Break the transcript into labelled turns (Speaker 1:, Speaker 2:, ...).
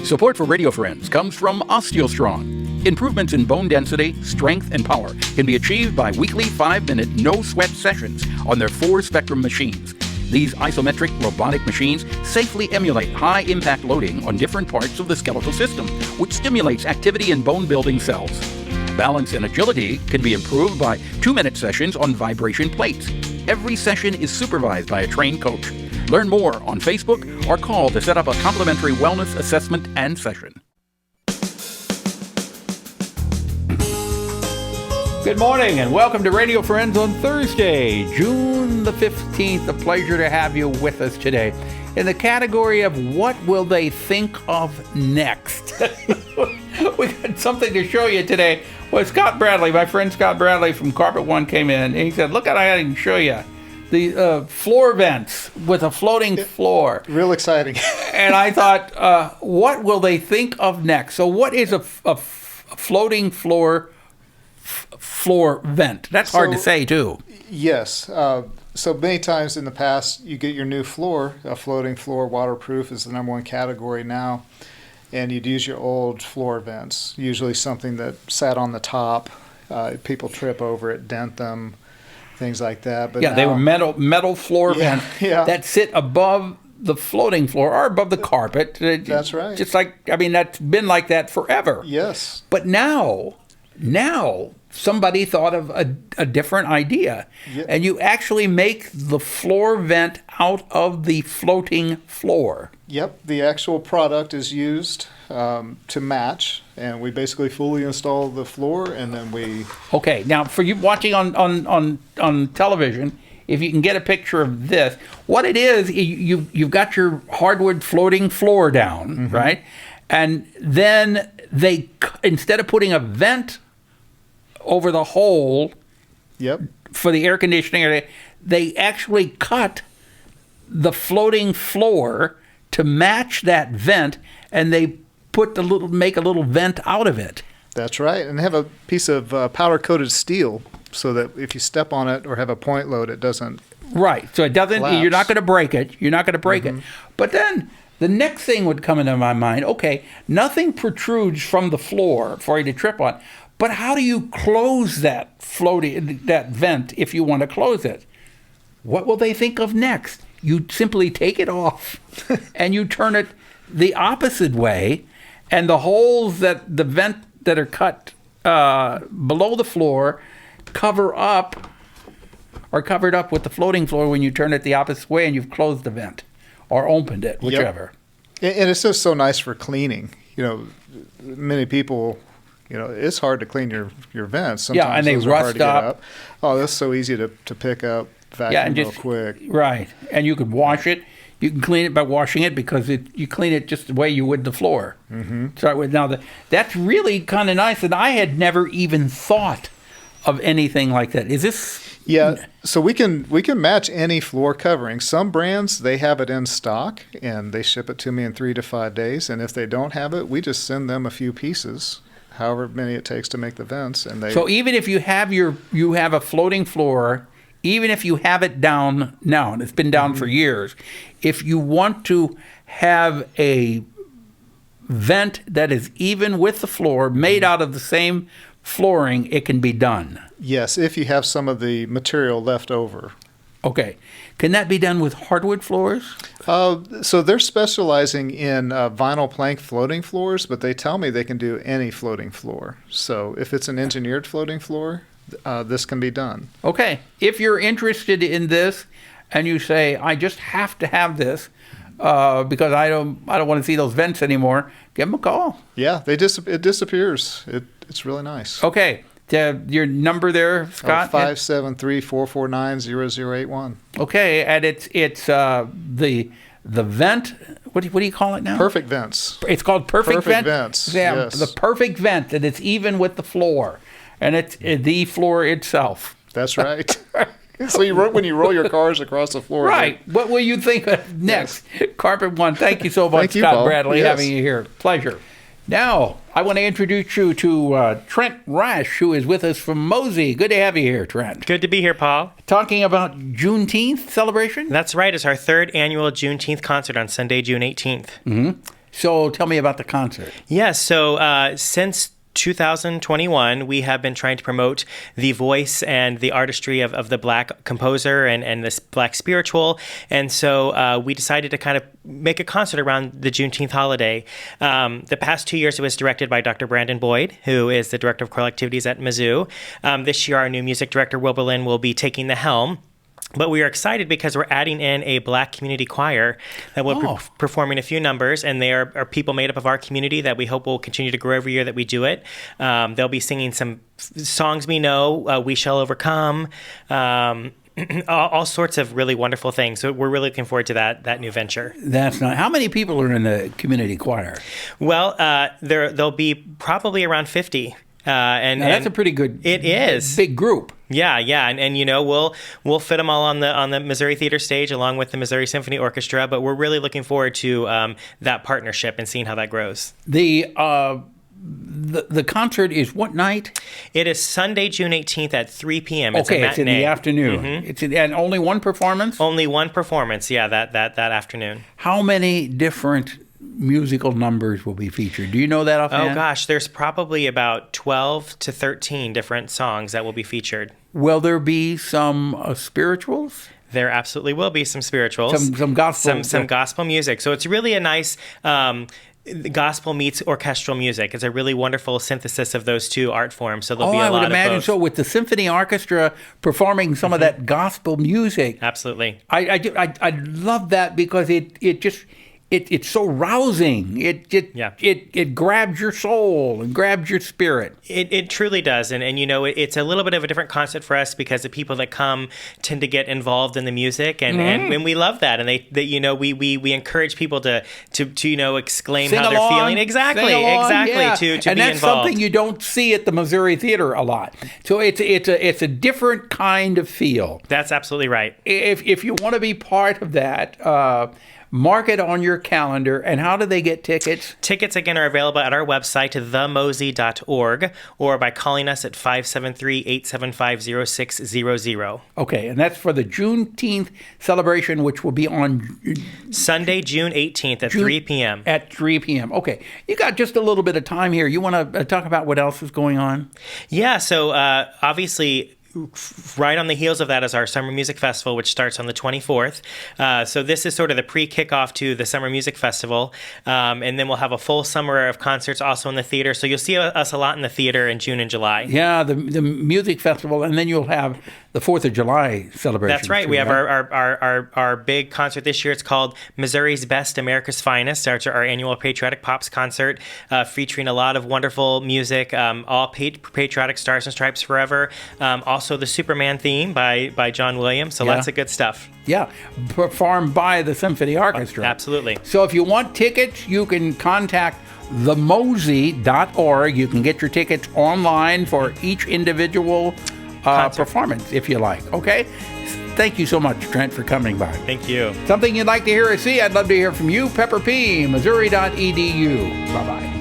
Speaker 1: Support for Radio Friends comes from OsteoStrong. Improvements in bone density, strength, and power can be achieved by weekly 5-minute no-sweat sessions on their 4-spectrum machines. These isometric robotic machines safely emulate high-impact loading on different parts of the skeletal system, which stimulates activity in bone-building cells. Balance and agility can be improved by 2-minute sessions on vibration plates. Every session is supervised by a trained coach. Learn more on Facebook or call to set up a complimentary wellness assessment and session. Good morning and welcome to Radio Friends on Thursday, June the 15th. A pleasure to have you with us today. In the category of what will they think of next? We got something to show you today. Well, Scott Bradley, my friend Scott Bradley from Carpet One came in and he said, look, I can show you the floor vents with a floating floor.
Speaker 2: Real exciting.
Speaker 1: And I thought, what will they think of next? So what is a floating floor vent? That's hard to say, too.
Speaker 2: Yes. So many times in the past, you get your new floor, a floating floor, waterproof is the number one category now, and you'd use your old floor vents, usually something that sat on the top. People trip over it, dent them, things like that. But
Speaker 1: yeah, they were metal floor vents that sit above the floating floor or above the carpet.
Speaker 2: That's right.
Speaker 1: Just like, that's been like that forever.
Speaker 2: Yes.
Speaker 1: But now somebody thought of a different idea. Yep. And you actually make the floor vent out of the floating floor. Yep.
Speaker 2: The actual product is used to match, and we basically fully install the floor, and then we...
Speaker 1: Okay. Now, for you watching on television, if you can get a picture of this, what it is, you've got your hardwood floating floor down, mm-hmm. right? And then they, instead of putting a vent over the hole for the air conditioning area, they actually cut the floating floor to match that vent, and they make a little vent out of it.
Speaker 2: That's right, and they have a piece of powder-coated steel so that if you step on it or have a point load, it doesn't.
Speaker 1: Right, so it doesn't.
Speaker 2: Collapse.
Speaker 1: You're not going to break it. You're not going to break
Speaker 2: mm-hmm.
Speaker 1: it. But then the next thing would come into my mind. Okay, nothing protrudes from the floor for you to trip on. But how do you close that vent if you want to close it? What will they think of next? You simply take it off and you turn it the opposite way, and the holes that the vent that are cut below the floor are covered up with the floating floor when you turn it the opposite way and you've closed the vent or opened it, whichever.
Speaker 2: Yep. And it's just so nice for cleaning. Many people... it's hard to clean your vents. Sometimes
Speaker 1: and they
Speaker 2: those
Speaker 1: rust
Speaker 2: are hard to get
Speaker 1: up.
Speaker 2: Oh, that's so easy to pick up, vacuum real quick.
Speaker 1: Right, and you could wash it. You can clean it by washing it because you clean it just the way you would the floor.
Speaker 2: Mm-hmm.
Speaker 1: So now that's really kind of nice, and I had never even thought of anything like that. Is this?
Speaker 2: Yeah, so we can match any floor covering. Some brands, they have it in stock, and they ship it to me in 3 to 5 days. And if they don't have it, we just send them a few pieces, however many it takes to make the vents. And
Speaker 1: so even if you have a floating floor, even if you have it down now, and it's been down
Speaker 2: mm-hmm.
Speaker 1: for years, if you want to have a vent that is even with the floor, made out of the same flooring, it can be done.
Speaker 2: Yes, if you have some of the material left over.
Speaker 1: Okay. Can that be done with hardwood floors?
Speaker 2: So they're specializing in vinyl plank floating floors, but they tell me they can do any floating floor. So if it's an engineered floating floor, this can be done.
Speaker 1: Okay. If you're interested in this and you say, I just have to have this because I don't want to see those vents anymore, give them a call.
Speaker 2: Yeah, it disappears. It's really nice.
Speaker 1: Okay. Your number there, Scott?
Speaker 2: 573-449-0081.
Speaker 1: Okay, and it's the vent. What do you call it now?
Speaker 2: Perfect vents.
Speaker 1: It's called perfect vent?
Speaker 2: Vents.
Speaker 1: Yeah,
Speaker 2: yes.
Speaker 1: The perfect vent, and it's even with the floor, and it's the floor itself.
Speaker 2: That's right. So when you roll your cars across the floor.
Speaker 1: Right. What will you think of next? Yes. Carpet One. Thank you so much,
Speaker 2: Thank you,
Speaker 1: Scott
Speaker 2: Paul.
Speaker 1: Bradley,
Speaker 2: yes.
Speaker 1: having you here. Pleasure. Now, I want to introduce you to Trent Rash, who is with us from MOSY. Good to have you here, Trent.
Speaker 3: Good to be here, Paul.
Speaker 1: Talking about Juneteenth celebration?
Speaker 3: That's right. It's our third annual Juneteenth concert on Sunday, June 18th.
Speaker 1: Mm-hmm. So tell me about the concert.
Speaker 3: Yeah, so since 2021, we have been trying to promote the voice and the artistry of the Black composer and this Black spiritual. And so we decided to kind of make a concert around the Juneteenth holiday. The past 2 years, it was directed by Dr. Brandon Boyd, who is the director of choral activities at MOSY. This year, our new music director, Will Berlin, will be taking the helm. But we are excited because we're adding in a Black community choir that will be performing a few numbers, and they are people made up of our community that we hope will continue to grow every year that we do it. They'll be singing some songs we know, We Shall Overcome, all sorts of really wonderful things. So we're really looking forward to that new venture.
Speaker 1: That's not. How many people are in the community choir?
Speaker 3: Well, there'll be probably around 50.
Speaker 1: And that's a pretty good.
Speaker 3: It is
Speaker 1: big group.
Speaker 3: Yeah, and you know we'll fit them all on the Missouri Theater stage along with the Missouri Symphony Orchestra. But we're really looking forward to that partnership and seeing how that grows.
Speaker 1: The concert is what night?
Speaker 3: It is Sunday, June 18th at 3 p.m. It's
Speaker 1: it's in the afternoon. Mm-hmm. And only one performance.
Speaker 3: Only one performance. Yeah, that afternoon.
Speaker 1: How many different musical numbers will be featured? Do you know that offhand?
Speaker 3: Oh gosh, there's probably about 12 to 13 different songs that will be featured.
Speaker 1: Will there be some spirituals?
Speaker 3: There absolutely will be some spirituals.
Speaker 1: Some gospel.
Speaker 3: Some gospel music. So it's really a nice gospel meets orchestral music. It's a really wonderful synthesis of those two art forms. So there'll be a lot of both. I would imagine
Speaker 1: so, with the symphony orchestra performing some of that gospel music.
Speaker 3: Absolutely.
Speaker 1: I love that because it just it's so rousing. It grabs your soul and grabs your spirit.
Speaker 3: It truly does, and you know it's a little bit of a different concept for us because the people that come tend to get involved in the music, and we love that, and they you know we encourage people to you know exclaim
Speaker 1: Sing
Speaker 3: how
Speaker 1: along,
Speaker 3: they're feeling exactly
Speaker 1: yeah.
Speaker 3: to
Speaker 1: and
Speaker 3: be
Speaker 1: that's
Speaker 3: involved.
Speaker 1: Something you don't see at the Missouri Theater a lot. So it's a different kind of feel.
Speaker 3: That's absolutely right.
Speaker 1: If you want to be part of that. Mark it on your calendar. And how do they get tickets?
Speaker 3: Tickets, again, are available at our website, themosy.org, or by calling us at 573-875-0600.
Speaker 1: Okay, and that's for the Juneteenth celebration, which will be on
Speaker 3: Sunday, June 18th at 3 p.m.
Speaker 1: At 3 p.m. Okay. You got just a little bit of time here. You want to talk about what else is going on?
Speaker 3: Yeah, so obviously, right on the heels of that is our Summer Music Festival, which starts on the 24th. So this is sort of the pre-kickoff to the Summer Music Festival. And then we'll have a full summer of concerts also in the theater. So you'll see us a lot in the theater in June and July.
Speaker 1: Yeah, the music festival, and then you'll have the 4th of July celebration.
Speaker 3: That's right. We have our big concert this year. It's called Missouri's Best, America's Finest. It's our annual Patriotic Pops concert, featuring a lot of wonderful music, all patriotic Stars and Stripes Forever. Also the Superman theme by John Williams. So lots of good stuff.
Speaker 1: Yeah, performed by the Symphony Orchestra.
Speaker 3: Absolutely.
Speaker 1: So if you want tickets, you can contact themosy.org. You can get your tickets online for each individual performance, if you like. Okay? Thank you so much, Trent, for coming by.
Speaker 3: Thank you.
Speaker 1: Something you'd like to hear or see, I'd love to hear from you. Pepper P, Missouri.edu. Bye-bye.